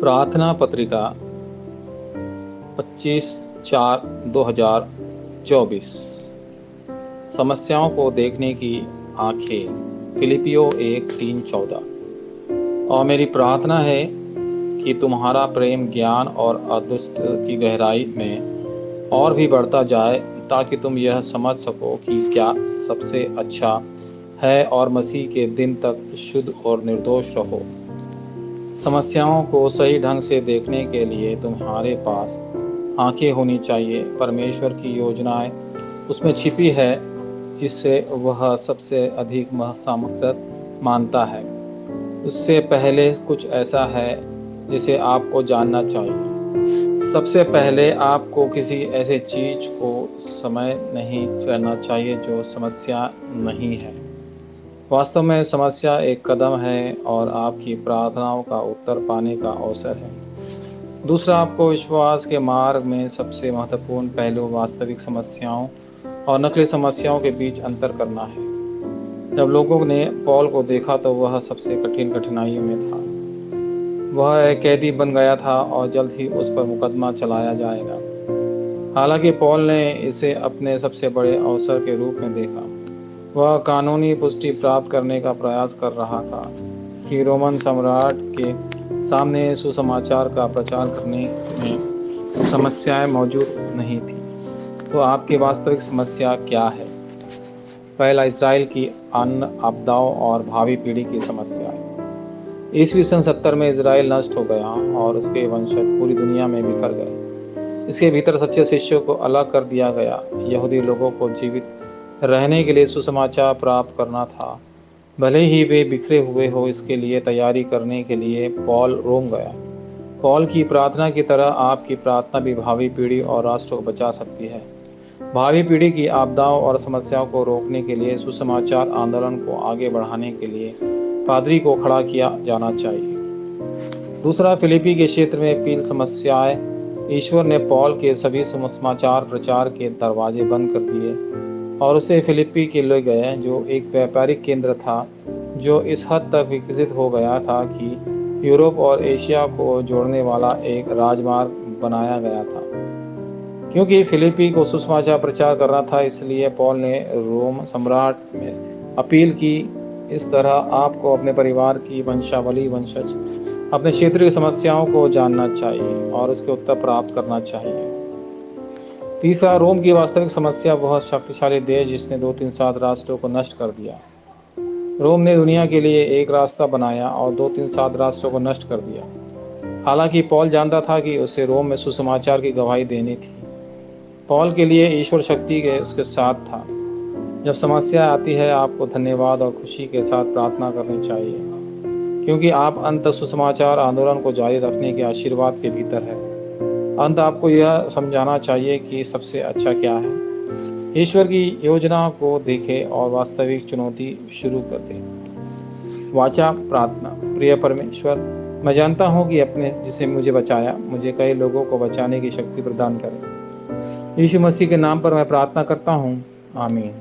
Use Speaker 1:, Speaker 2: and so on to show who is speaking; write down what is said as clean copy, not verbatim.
Speaker 1: प्रार्थना पत्रिका 25/4/2024। समस्याओं को देखने की आंखें। फिलिपियो 1:3-14। और मेरी प्रार्थना है कि तुम्हारा प्रेम ज्ञान और अदृष्ट की गहराई में और भी बढ़ता जाए, ताकि तुम यह समझ सको कि क्या सबसे अच्छा है और मसीह के दिन तक शुद्ध और निर्दोष रहो। समस्याओं को सही ढंग से देखने के लिए तुम्हारे पास आंखें होनी चाहिए। परमेश्वर की योजनाएं उसमें छिपी है, जिससे वह सबसे अधिक सामर्थ्य मानता है। उससे पहले कुछ ऐसा है जिसे आपको जानना चाहिए। सबसे पहले आपको किसी ऐसे चीज को समय नहीं करना चाहिए जो समस्या नहीं है। वास्तव में समस्या एक कदम है और आपकी प्रार्थनाओं का उत्तर पाने का अवसर है। दूसरा, आपको विश्वास के मार्ग में सबसे महत्वपूर्ण पहलू वास्तविक समस्याओं और नकली समस्याओं के बीच अंतर करना है। जब लोगों ने पौल को देखा तो वह सबसे कठिन कठिनाइयों में था। वह एक कैदी बन गया था और जल्द ही उस पर मुकदमा चलाया जाएगा। हालांकि पौल ने इसे अपने सबसे बड़े अवसर के रूप में देखा। वह कानूनी पुष्टि प्राप्त करने का प्रयास कर रहा था कि रोमन सम्राट के सामने सुसमाचार का प्रचार करने में समस्याएं मौजूद नहीं थी। तो आपकी वास्तविक समस्या क्या है? पहला, इजराइल की अन्न आपदाओं और भावी पीढ़ी की समस्या है। ईस्वी सन 70 में इजराइल नष्ट हो गया और उसके वंशज पूरी दुनिया में बिखर गए। इसके भीतर सच्चे शिष्यों को अलग कर दिया गया। यहूदी लोगों को जीवित रहने के लिए सुसमाचार प्राप्त करना था, भले ही वे बिखरे हुए हो। इसके लिए तैयारी करने के लिए पौल रोम गया। पौल की प्रार्थना की तरह आपकी प्रार्थना भी भावी पीढ़ी और राष्ट्र को बचा सकती है। भावी पीढ़ी की आपदाओं और समस्याओं को रोकने के लिए सुसमाचार आंदोलन को आगे बढ़ाने के लिए पादरी को खड़ा किया जाना चाहिए। दूसरा, फिलिपी के क्षेत्र में अपील समस्याएं। ईश्वर ने पौल के सभी सुसमाचार प्रचार के दरवाजे बंद कर दिए और उसे फिलिपी के ले गए, जो एक व्यापारिक केंद्र था जो इस हद तक विकसित हो गया था कि यूरोप और एशिया को जोड़ने वाला एक राजमार्ग बनाया गया था। क्योंकि फिलिपी को सुसमाचार प्रचार करना था, इसलिए पौल ने रोम सम्राट में अपील की। इस तरह आपको अपने परिवार की वंशावली, वंशज, अपने क्षेत्र की समस्याओं को जानना चाहिए और उसके उत्तर प्राप्त करना चाहिए। तीसरा, रोम की वास्तविक समस्या बहुत शक्तिशाली देश जिसने 2-3-7 राष्ट्रों को नष्ट कर दिया। रोम ने दुनिया के लिए एक रास्ता बनाया और 2-3-7 राष्ट्रों को नष्ट कर दिया। हालांकि पौल जानता था कि उसे रोम में सुसमाचार की गवाही देनी थी। पौल के लिए ईश्वर शक्ति के उसके साथ था। जब समस्या आती है, आपको धन्यवाद और खुशी के साथ प्रार्थना करनी चाहिए, क्योंकि आप अंत तक सुसमाचार आंदोलन को जारी रखने के आशीर्वाद के भीतर है। अंत आपको यह समझाना चाहिए कि सबसे अच्छा क्या है। ईश्वर की योजना को देखें और वास्तविक चुनौती शुरू कर दें। वाचा प्रार्थना। प्रिय परमेश्वर, मैं जानता हूँ कि अपने जिसे मुझे बचाया, मुझे कई लोगों को बचाने की शक्ति प्रदान करें। यीशु मसीह के नाम पर मैं प्रार्थना करता हूँ, आमीन।